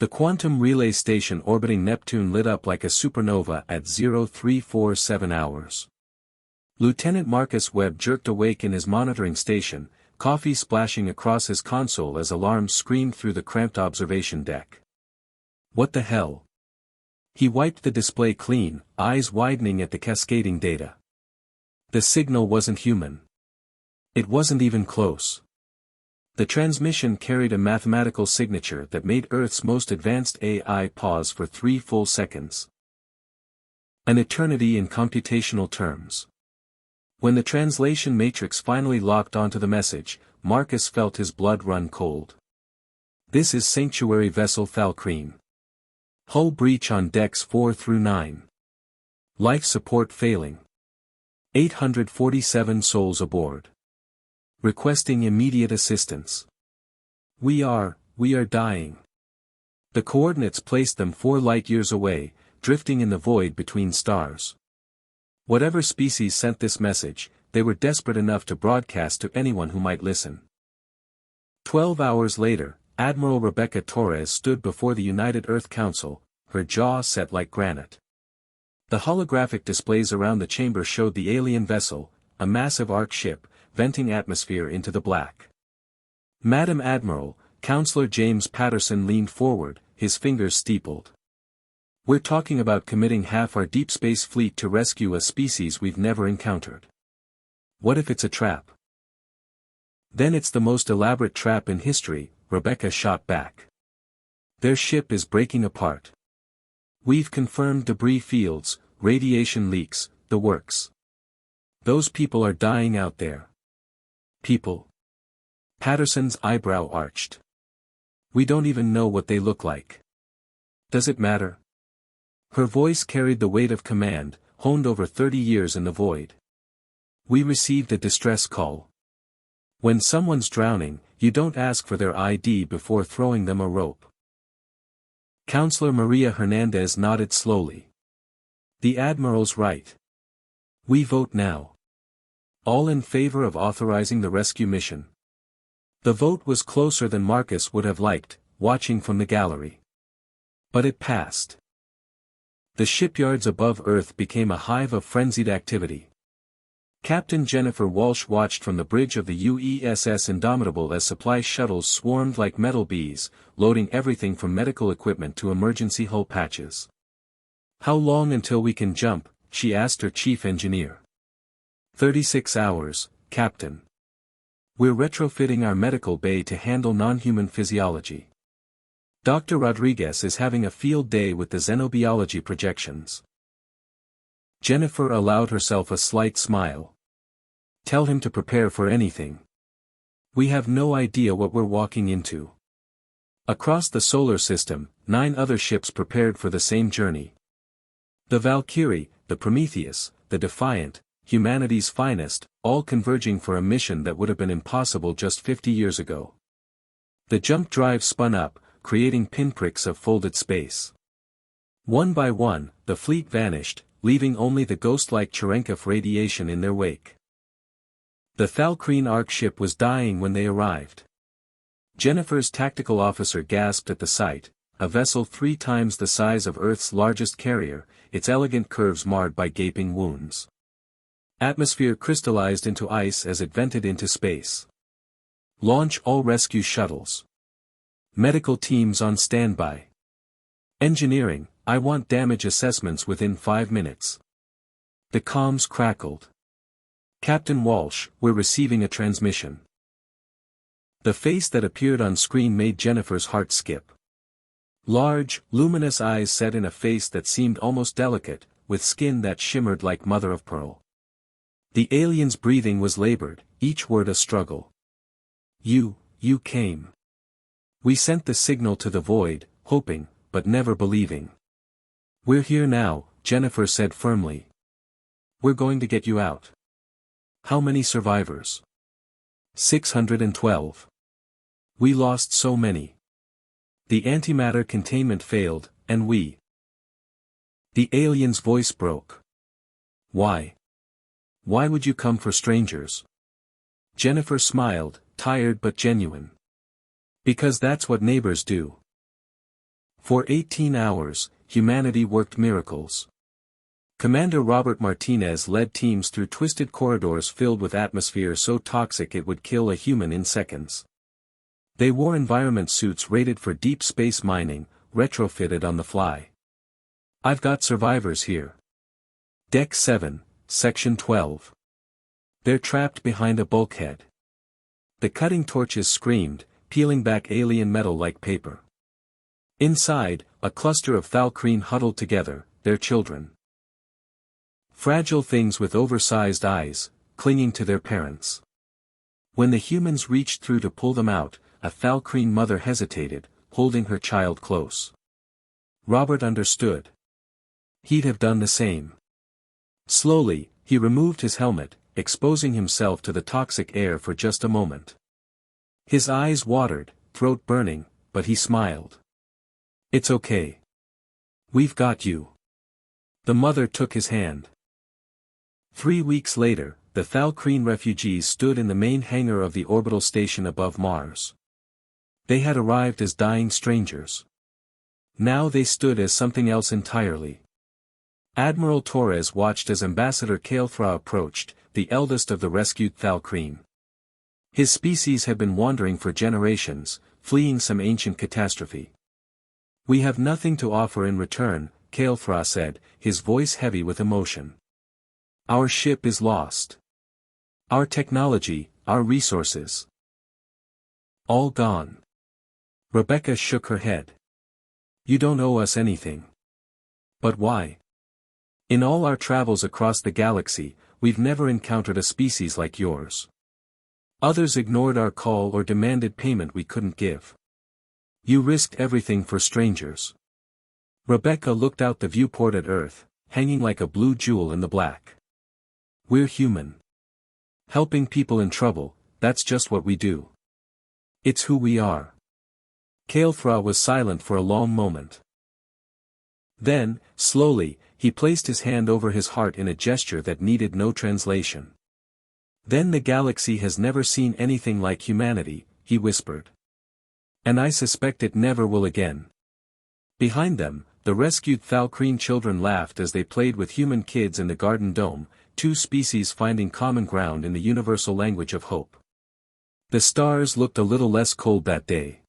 The quantum relay station orbiting Neptune lit up like a supernova at 0347 hours. Lieutenant Marcus Webb jerked awake in his monitoring station, coffee splashing across his console as alarms screamed through the cramped observation deck. What the hell? He wiped the display clean, eyes widening at the cascading data. The signal wasn't human. It wasn't even close. The transmission carried a mathematical signature that made Earth's most advanced AI pause for 3 full seconds. An eternity in computational terms. When the translation matrix finally locked onto the message, Marcus felt his blood run cold. This is Sanctuary Vessel Falkreen. Hull breach on decks 4 through 9. Life support failing. 847 souls aboard. Requesting immediate assistance. We are dying. The coordinates placed them 4 light-years away, drifting in the void between stars. Whatever species sent this message, they were desperate enough to broadcast to anyone who might listen. 12 hours later, Admiral Rebecca Torres stood before the United Earth Council, her jaw set like granite. The holographic displays around the chamber showed the alien vessel, a massive arc ship, venting atmosphere into the black. Madam Admiral, Counselor James Patterson leaned forward, his fingers steepled. We're talking about committing half our deep space fleet to rescue a species we've never encountered. What if it's a trap? Then it's the most elaborate trap in history, Rebecca shot back. Their ship is breaking apart. We've confirmed debris fields, radiation leaks, the works. Those people are dying out there. People. Patterson's eyebrow arched. We don't even know what they look like. Does it matter? Her voice carried the weight of command, honed over 30 years in the void. We received a distress call. When someone's drowning, you don't ask for their ID before throwing them a rope. Counselor Maria Hernandez nodded slowly. The Admiral's right. We vote now. All in favor of authorizing the rescue mission. The vote was closer than Marcus would have liked, watching from the gallery. But it passed. The shipyards above Earth became a hive of frenzied activity. Captain Jennifer Walsh watched from the bridge of the UESS Indomitable as supply shuttles swarmed like metal bees, loading everything from medical equipment to emergency hull patches. How long until we can jump? She asked her chief engineer. 36 hours, Captain. We're retrofitting our medical bay to handle non-human physiology. Dr. Rodriguez is having a field day with the xenobiology projections. Jennifer allowed herself a slight smile. Tell him to prepare for anything. We have no idea what we're walking into. Across the solar system, 9 other ships prepared for the same journey. The Valkyrie, the Prometheus, the Defiant, humanity's finest, all converging for a mission that would have been impossible just 50 years ago. The jump drive spun up, creating pinpricks of folded space. One by one, the fleet vanished, leaving only the ghost-like Cherenkov radiation in their wake. The Falkreen arc ship was dying when they arrived. Jennifer's tactical officer gasped at the sight, a vessel 3 times the size of Earth's largest carrier, its elegant curves marred by gaping wounds. Atmosphere crystallized into ice as it vented into space. Launch all rescue shuttles. Medical teams on standby. Engineering, I want damage assessments within 5 minutes. The comms crackled. Captain Walsh, we're receiving a transmission. The face that appeared on screen made Jennifer's heart skip. Large, luminous eyes set in a face that seemed almost delicate, with skin that shimmered like mother of pearl. The alien's breathing was labored, each word a struggle. You came. We sent the signal to the void, hoping, but never believing. We're here now, Jennifer said firmly. We're going to get you out. How many survivors? 612. We lost so many. The antimatter containment failed, and we. The alien's voice broke. Why? Why would you come for strangers? Jennifer smiled, tired but genuine. Because that's what neighbors do. For 18 hours, humanity worked miracles. Commander Robert Martinez led teams through twisted corridors filled with atmosphere so toxic it would kill a human in seconds. They wore environment suits rated for deep space mining, retrofitted on the fly. "I've got survivors here. Deck 7, Section 12. They're trapped behind a bulkhead." The cutting torches screamed, peeling back alien metal like paper. Inside, a cluster of Thalkreen huddled together, their children. Fragile things with oversized eyes, clinging to their parents. When the humans reached through to pull them out, a Thalkreen mother hesitated, holding her child close. Robert understood. He'd have done the same. Slowly, he removed his helmet, exposing himself to the toxic air for just a moment. His eyes watered, throat burning, but he smiled. "It's okay. We've got you." The mother took his hand. 3 weeks later, the Thalkreen refugees stood in the main hangar of the orbital station above Mars. They had arrived as dying strangers. Now they stood as something else entirely. Admiral Torres watched as Ambassador Kael'thra approached, the eldest of the rescued Thalkreen. His species had been wandering for generations, fleeing some ancient catastrophe. "We have nothing to offer in return," Kael'thra said, his voice heavy with emotion. "Our ship is lost. Our technology, our resources. All gone." Rebecca shook her head. "You don't owe us anything." "But why? In all our travels across the galaxy, we've never encountered a species like yours. Others ignored our call or demanded payment we couldn't give. You risked everything for strangers." Rebecca looked out the viewport at Earth, hanging like a blue jewel in the black. "We're human. Helping people in trouble, that's just what we do. It's who we are." Kael'thra was silent for a long moment. Then, slowly, he placed his hand over his heart in a gesture that needed no translation. "Then the galaxy has never seen anything like humanity," he whispered. "And I suspect it never will again." Behind them, the rescued Thalkreen children laughed as they played with human kids in the Garden Dome, two species finding common ground in the universal language of hope. The stars looked a little less cold that day.